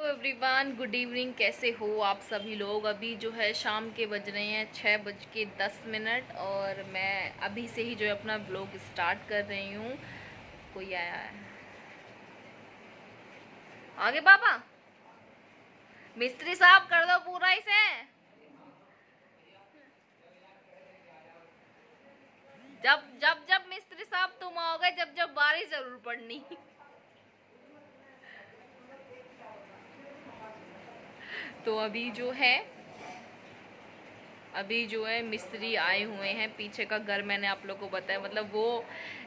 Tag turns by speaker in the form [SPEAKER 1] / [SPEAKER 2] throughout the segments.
[SPEAKER 1] Everyone, good evening. कैसे हो आप सभी लोग। अभी जो है शाम के बज रहे हैं 6:10 और मैं अभी से ही जो है अपना ब्लॉग स्टार्ट कर रही हूँ। कोई आया है आगे। पापा मिस्त्री साहब कर दो पूरा इसे। जब जब जब मिस्त्री साहब तुम आओगे, जब जब बारिश जरूर पड़नी। तो अभी जो है मिस्त्री आए हुए हैं। पीछे का घर मैंने आप लोगों को बताया, मतलब वो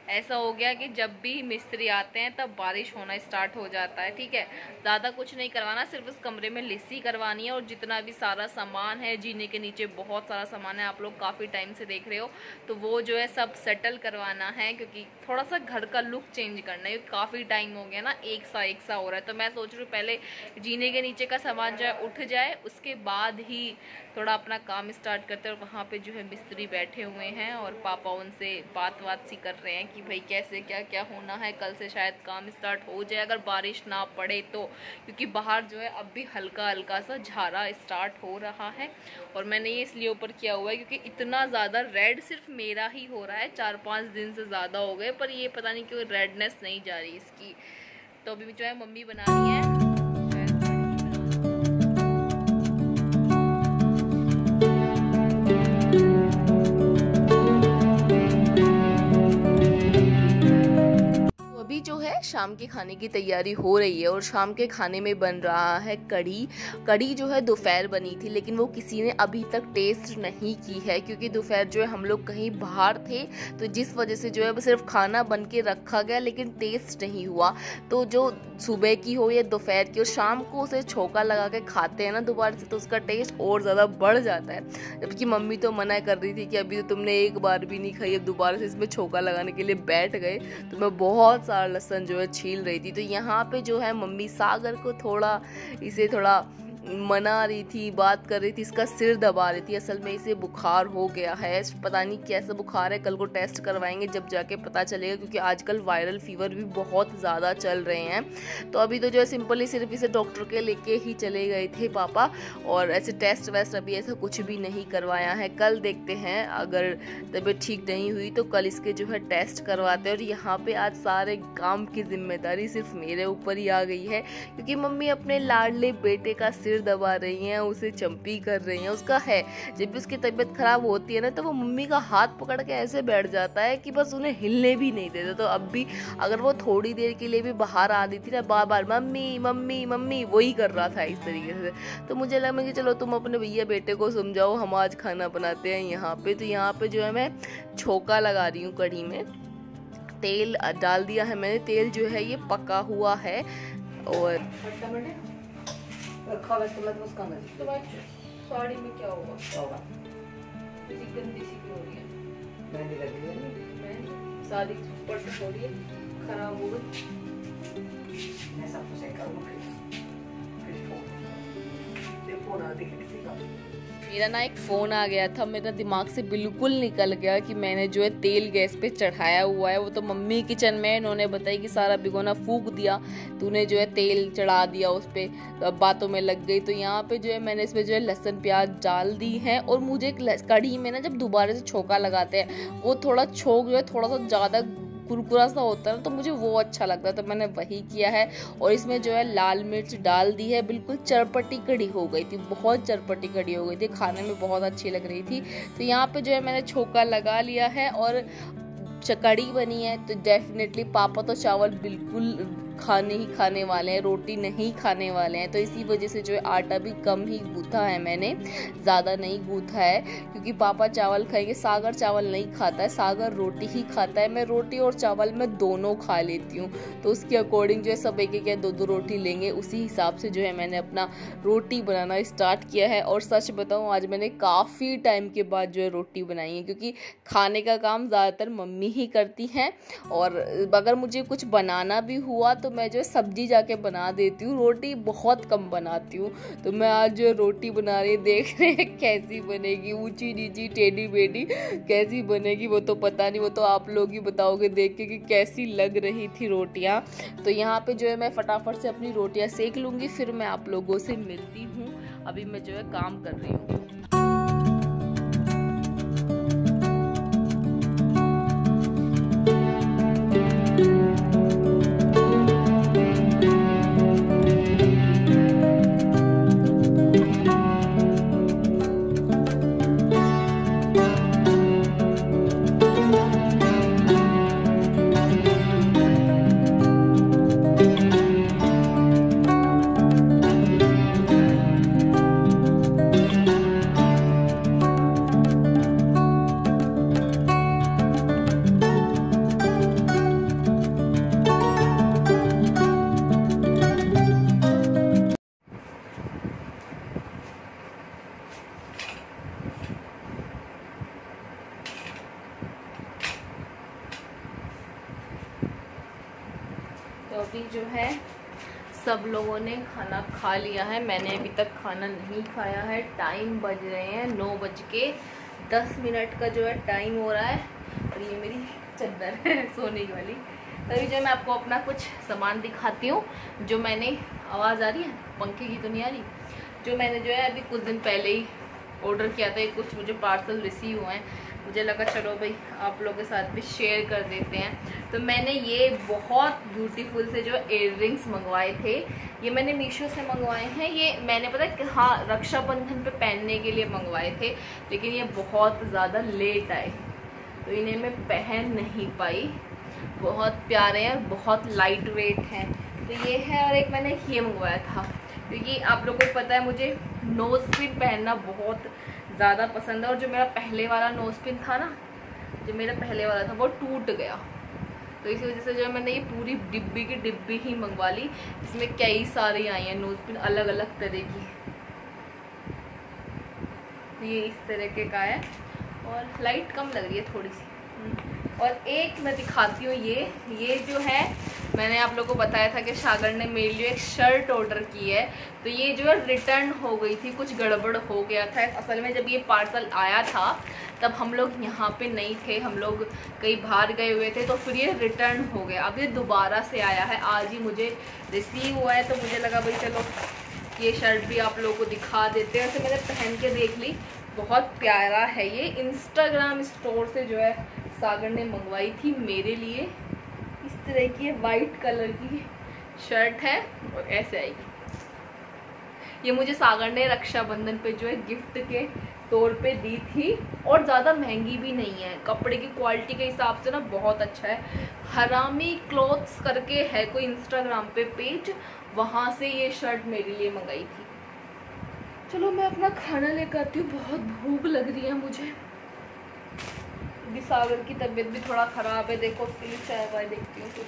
[SPEAKER 1] ऐसा हो गया कि जब भी मिस्त्री आते हैं तब बारिश होना स्टार्ट हो जाता है। ठीक है, ज़्यादा कुछ नहीं करवाना, सिर्फ उस कमरे में लिस्सी करवानी है और जितना भी सारा सामान है, जीने के नीचे बहुत सारा सामान है, आप लोग काफ़ी टाइम से देख रहे हो, तो वो जो है सब सेटल करवाना है क्योंकि थोड़ा सा घर का लुक चेंज करना है। काफ़ी टाइम हो गया ना, एक सा हो रहा है। तो मैं सोच रही हूँ पहले जीने के नीचे का सामान जो है उठ जाए, उसके बाद ही थोड़ा अपना काम स्टार्ट करते हैं। और वहाँ पे जो है मिस्त्री बैठे हुए हैं और पापा उनसे बात सी कर रहे हैं कि भाई कैसे क्या क्या होना है। कल से शायद काम स्टार्ट हो जाए अगर बारिश ना पड़े तो, क्योंकि बाहर जो है अब भी हल्का हल्का सा झारा स्टार्ट हो रहा है। और मैंने ये इसलिए ऊपर किया हुआ है क्योंकि इतना ज़्यादा रेड सिर्फ मेरा ही हो रहा है। 4-5 दिन से ज़्यादा हो गए, पर ये पता नहीं क्यों रेडनेस नहीं जा रही इसकी। तो अभी जो है मम्मी बना रही है। जो है शाम के खाने की तैयारी हो रही है और शाम के खाने में बन रहा है कढ़ी। कढ़ी जो है दोपहर बनी थी, लेकिन वो किसी ने अभी तक टेस्ट नहीं की है क्योंकि दोपहर जो है हम लोग कहीं बाहर थे, तो जिस वजह से जो है सिर्फ खाना बन के रखा गया लेकिन टेस्ट नहीं हुआ। तो जो सुबह की हो या दोपहर की हो, शाम को उसे छोका लगा के खाते हैं ना दोबारा से, तो उसका टेस्ट और ज़्यादा बढ़ जाता है। जबकि मम्मी तो मना कर रही थी कि अभी तो तुमने एक बार भी नहीं खाई, अब दोबारा से इसमें छोका लगाने के लिए बैठ गए। तो मैं बहुत सारा लहसुन जो है छील रही थी। तो यहाँ पे जो है मम्मी सागर को थोड़ा मना रही थी, बात कर रही थी, इसका सिर दबा रही थी। असल में इसे बुखार हो गया है, पता नहीं कैसा बुखार है, कल को टेस्ट करवाएंगे जब जाके पता चलेगा, क्योंकि आजकल वायरल फीवर भी बहुत ज़्यादा चल रहे हैं। तो अभी तो जो है सिंपली सिर्फ इसे डॉक्टर के लेके ही चले गए थे पापा, और ऐसे टेस्ट वेस्ट अभी ऐसा कुछ भी नहीं करवाया है। कल देखते हैं, अगर तबीयत ठीक नहीं हुई तो कल इसके जो है टेस्ट करवाते हैं। और यहाँ पे आज सारे काम की जिम्मेदारी सिर्फ मेरे ऊपर ही आ गई है क्योंकि मम्मी अपने लाडले बेटे का सिर दबा रही हैं, उसे चंपी कर रही हैं। उसका है, जब भी उसकी तबीयत खराब होती है ना, तो वो मम्मी का हाथ पकड़ के ऐसे बैठ जाता है कि बस उन्हें हिलने भी नहीं देता। तो अब भी अगर वो थोड़ी देर के लिए भी बाहर आ रही थी ना, बार बार मम्मी मम्मी मम्मी वही कर रहा था इस तरीके से। तो मुझे लगा कि चलो तुम अपने भैया बेटे को समझाओ, हम आज खाना बनाते हैं यहाँ पे। तो यहाँ पे जो है मैं छोका लगा रही हूँ कढ़ी में। तेल डाल दिया है मैंने, तेल जो है ये पका हुआ है। और साड़ी में क्या होगा गंदी सी हो रही है, मेहंदी लगी है, साड़ी ऊपर से हो रही है, खराब हो गई। मैं सब कुछ मेरा ना एक फ़ोन आ गया था, मेरा दिमाग से बिल्कुल निकल गया कि मैंने जो है तेल गैस पे चढ़ाया हुआ है। वो तो मम्मी किचन में, इन्होंने बताई कि सारा भिगोना फूंक दिया, तूने जो है तेल चढ़ा दिया उस पर, तो बातों में लग गई। तो यहाँ पे जो है मैंने इसमें जो है लहसुन प्याज डाल दी है। और मुझे कढ़ी में ना जब दोबारा से छोका लगाते हैं, वो थोड़ा छोक जो है थोड़ा सा ज़्यादा कुरकुरा सा होता है ना, तो मुझे वो अच्छा लगता है, तो मैंने वही किया है। और इसमें जो है लाल मिर्च डाल दी है। बिल्कुल चरपटी कढ़ी हो गई थी, बहुत चरपटी कढ़ी हो गई थी, खाने में बहुत अच्छी लग रही थी। तो यहाँ पे जो है मैंने छोका लगा लिया है और कढ़ी बनी है। तो डेफिनेटली पापा तो चावल बिल्कुल खाने वाले हैं, रोटी नहीं खाने वाले हैं। तो इसी वजह से जो है आटा भी कम ही गूथा है मैंने, ज़्यादा नहीं गूथा है, क्योंकि पापा चावल खाएंगे। सागर चावल नहीं खाता है, सागर रोटी ही खाता है। मैं रोटी और चावल मैं दोनों खा लेती हूँ, तो उसके अकॉर्डिंग जो है सब एक एक 2-2 रोटी लेंगे, उसी हिसाब से जो है मैंने अपना रोटी बनाना स्टार्ट किया है। और सच बताऊँ, आज मैंने काफ़ी टाइम के बाद जो है रोटी बनाई है, क्योंकि खाने का काम ज़्यादातर मम्मी ही करती हैं। और अगर मुझे कुछ बनाना भी हुआ तो तो मैं जो है सब्जी जाके बना देती हूँ, रोटी बहुत कम बनाती हूँ। तो मैं आज जो रोटी बना रही देख रहे हैं कैसी बनेगी, ऊंची नीची टेढ़ी बेढ़ी कैसी बनेगी वो तो पता नहीं, वो तो आप लोग ही बताओगे देख के कि कैसी लग रही थी रोटियाँ। तो यहाँ पे जो है मैं फटाफट से अपनी रोटियाँ सेक लूँगी, फिर मैं आप लोगों से मिलती हूँ। अभी मैं जो है काम कर रही हूँ। तो अभी जो है सब लोगों ने खाना खा लिया है, मैंने अभी तक खाना नहीं खाया है। टाइम बज रहे हैं 9:10 का जो है टाइम हो रहा है, और ये मेरी चादर है सोने वाली। तभी जो मैं आपको अपना कुछ सामान दिखाती हूँ जो मैंने, आवाज़ आ रही है पंखे की तो नहीं आ रही, जो मैंने जो है अभी कुछ दिन पहले ही ऑर्डर किया था। कुछ मुझे पार्सल रिसीव हुए हैं, मुझे लगा चलो भाई आप लोगों के साथ भी शेयर कर देते हैं। तो मैंने ये बहुत ब्यूटीफुल से जो इयररिंग्स मंगवाए थे, ये मैंने मीशो से मंगवाए हैं। ये मैंने पता है कि हाँ रक्षाबंधन पे पहनने के लिए मंगवाए थे, लेकिन ये बहुत ज़्यादा लेट आए तो इन्हें मैं पहन नहीं पाई। बहुत प्यारे हैं और बहुत लाइट वेट हैं। तो ये है, और एक मैंने ये मंगवाया था क्योंकि आप लोगों को पता है मुझे नोज पिन पहनना बहुत ज़्यादा पसंद है। और जो मेरा पहले वाला नोज पिन था ना, जो मेरा पहले वाला था वो टूट गया, तो इसी वजह से जो है मैंने ये पूरी डिब्बी की डिब्बी ही मंगवा ली। इसमें कई सारी आई हैं नोज पिन अलग अलग तरह की। ये इस तरह के का है और लाइट कम लग रही है थोड़ी सी। और एक मैं दिखाती हूँ, ये जो है मैंने आप लोगों को बताया था कि सागर ने मेरे लिए एक शर्ट ऑर्डर की है। तो ये जो है रिटर्न हो गई थी, कुछ गड़बड़ हो गया था। असल में जब ये पार्सल आया था तब हम लोग यहाँ पे नहीं थे, हम लोग कहीं बाहर गए हुए थे, तो फिर ये रिटर्न हो गया। अब ये दोबारा से आया है, आज ही मुझे रिसीव हुआ है। तो मुझे लगा भाई चलो ये शर्ट भी आप लोगों को दिखा देते हैं। वैसे मैंने पहन के देख ली, बहुत प्यारा है। ये इंस्टाग्राम स्टोर से जो है सागर ने मंगवाई थी मेरे लिए। इस तरह की वाइट कलर की शर्ट है और ऐसे आएगी। ये मुझे सागर ने रक्षाबंधन पे जो है गिफ्ट के तौर पे दी थी, और ज़्यादा महंगी भी नहीं है। कपड़े की क्वालिटी के हिसाब से ना बहुत अच्छा है। हरामी क्लॉथ्स करके है कोई इंस्टाग्राम पे पेज, वहाँ से ये शर्ट मेरे लिए मंगाई थी। चलो मैं अपना खाना लेकर आती हूँ, बहुत भूख लग रही है मुझे। सागर की तबीयत भी थोड़ा ख़राब है, देखो उसके लिए चाय वाय देखती हूँ फिर।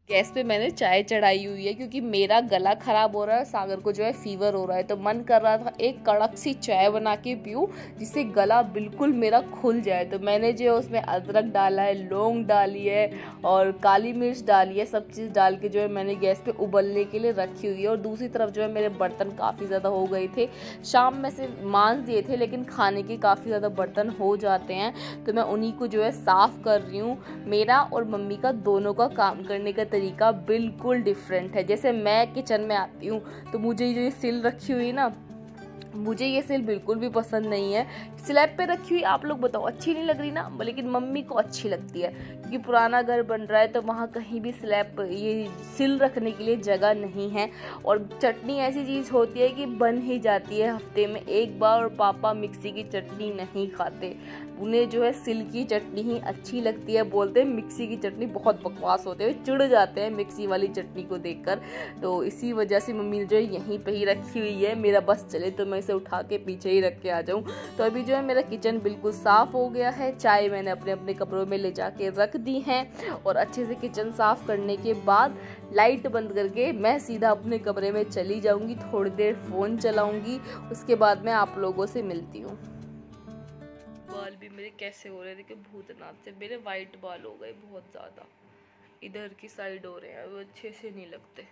[SPEAKER 1] गैस पे मैंने चाय चढ़ाई हुई है क्योंकि मेरा गला ख़राब हो रहा है, सागर को जो है फीवर हो रहा है। तो मन कर रहा था एक कड़क सी चाय बना के पीऊँ जिससे गला बिल्कुल मेरा खुल जाए। तो मैंने जो है उसमें अदरक डाला है, लौंग डाली है और काली मिर्च डाली है। सब चीज़ डाल के जो है मैंने गैस पे उबलने के लिए रखी हुई है। और दूसरी तरफ जो है मेरे बर्तन काफ़ी ज़्यादा हो गए थे, शाम में से मांज दिए थे, लेकिन खाने के काफ़ी ज़्यादा बर्तन हो जाते हैं, तो मैं उन्हीं को जो है साफ़ कर रही हूँ। मेरा और मम्मी का दोनों का काम करने का तरीका बिल्कुल डिफरेंट है। जैसे मैं किचन में आती हूँ तो मुझे जो ये सिल रखी हुई ना, मुझे ये सिल बिल्कुल भी पसंद नहीं है स्लैब पे रखी हुई आप लोग बताओ अच्छी नहीं लग रही ना, लेकिन मम्मी को अच्छी लगती है क्योंकि पुराना घर बन रहा है तो वहाँ कहीं भी स्लैब ये सिल रखने के लिए जगह नहीं है। और चटनी ऐसी चीज़ होती है कि बन ही जाती है हफ्ते में एक बार, और पापा मिक्सी की चटनी नहीं खाते, उन्हें जो है सिल की चटनी ही अच्छी लगती है। बोलते हैं मिक्सी की चटनी बहुत बकवास होते हैं, चिढ़ जाते हैं मिक्सी वाली चटनी को देखकर। तो इसी वजह से मम्मी ने जो है यहीं पे ही रखी हुई है, मेरा बस चले तो मैं इसे उठा के पीछे ही रख के आ जाऊँ। तो अभी जो है मेरा किचन बिल्कुल साफ़ हो गया है, चाय मैंने अपने अपने कपड़ों में ले जाके रख दी हैं और अच्छे से किचन साफ़ करने के बाद लाइट बंद करके मैं सीधा अपने कमरे में चली जाऊँगी, थोड़ी देर फ़ोन चलाऊँगी, उसके बाद मैं आप लोगों से मिलती हूँ। बाल भी मेरे कैसे हो रहे थे कि भूतनाथ से मेरे वाइट बाल हो गए बहुत ज़्यादा, इधर की साइड हो रहे हैं, वो अच्छे से नहीं लगते।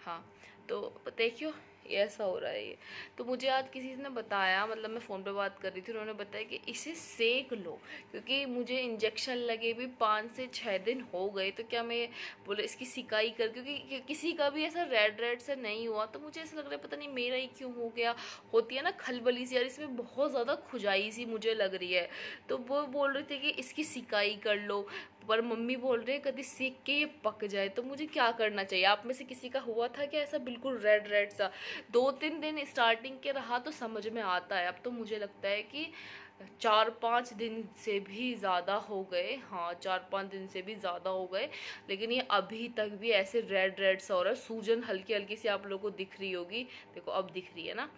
[SPEAKER 1] हाँ तो देखियो ये ऐसा हो रहा है ये। तो मुझे आज किसी ने बताया, मतलब मैं फ़ोन पे बात कर रही थी, उन्होंने बताया कि इसे सेक लो, क्योंकि मुझे इंजेक्शन लगे भी 5 से 6 दिन हो गए। तो क्या मैं बोले इसकी सिकाई कर, क्योंकि किसी का भी ऐसा रेड रेड से नहीं हुआ, तो मुझे ऐसा लग रहा है पता नहीं मेरा ही क्यों हो गया। होती है ना खलबली सी, यार इसमें बहुत ज़्यादा खुजाई सी मुझे लग रही है। तो वो बोल रहे थे कि इसकी सिकाई कर लो, पर मम्मी बोल रहे हैं कभी सीख के ये पक जाए। तो मुझे क्या करना चाहिए? आप में से किसी का हुआ था क्या ऐसा बिल्कुल रेड रेड सा? 2-3 दिन स्टार्टिंग के रहा तो समझ में आता है, अब तो मुझे लगता है कि 4-5 दिन से भी ज़्यादा हो गए। हाँ 4-5 दिन से भी ज़्यादा हो गए, लेकिन ये अभी तक भी ऐसे रेड रेड सा हो रहा है। सूजन हल्की हल्की सी आप लोगों को दिख रही होगी, देखो अब दिख रही है ना,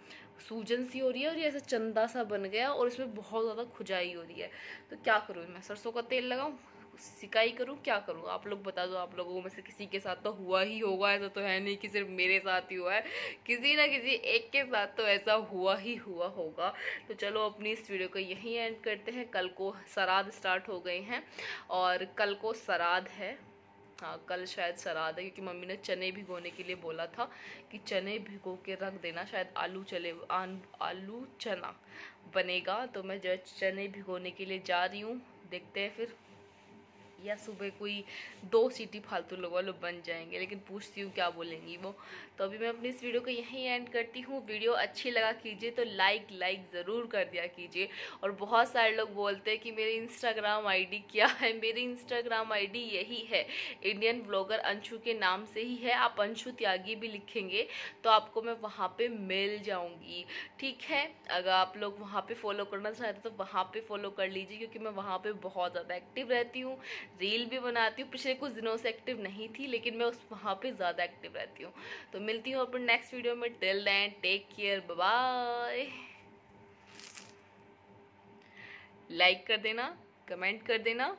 [SPEAKER 1] सूजन सी हो रही है और ये ऐसा चंदा सा बन गया और इसमें बहुत ज़्यादा खुजाई हो रही है। तो क्या करूँ मैं? सरसों का तेल लगाऊँ, सिकाई करूँ, क्या करूँ? आप लोग बता दो, आप लोगों में से किसी के साथ तो हुआ ही होगा, ऐसा तो है नहीं कि सिर्फ मेरे साथ ही हुआ है, किसी ना किसी एक के साथ तो ऐसा हुआ ही हुआ होगा। तो चलो अपनी इस वीडियो को यहीं एंड करते हैं। कल को श्राद्ध स्टार्ट हो गए हैं और कल को श्राद्ध है। हाँ कल शायद श्राद्ध है, क्योंकि मम्मी ने चने भिगोने के लिए बोला था कि चने भिगो के रख देना, शायद आलू चना बनेगा। तो मैं जो चने भिगोने के लिए जा रही हूँ, देखते हैं फिर, या सुबह कोई 2 सीटी फालतू लोगों लोग बन जाएंगे, लेकिन पूछती हूँ क्या बोलेंगी वो। तो अभी मैं अपनी इस वीडियो को यहीं एंड करती हूँ। वीडियो अच्छी लगा कीजिए तो लाइक ज़रूर कर दिया कीजिए। और बहुत सारे लोग बोलते हैं कि मेरी इंस्टाग्राम आईडी क्या है। मेरी इंस्टाग्राम आईडी यही है, इंडियन ब्लॉगर अंशु के नाम से ही है। आप अंशु त्यागी भी लिखेंगे तो आपको मैं वहाँ पे मिल जाऊँगी, ठीक है। अगर आप लोग वहाँ पे फॉलो करना चाहते तो वहाँ पे फॉलो कर लीजिए, क्योंकि मैं वहाँ पे बहुत ज़्यादा एक्टिव रहती हूँ, रील भी बनाती हूँ। पिछले कुछ दिनों से एक्टिव नहीं थी, लेकिन मैं वहाँ पे ज़्यादा एक्टिव रहती हूँ। तो मिलती हूँ अपने नेक्स्ट वीडियो में। Till then take care, bye bye. Like कर देना, कमेंट कर देना।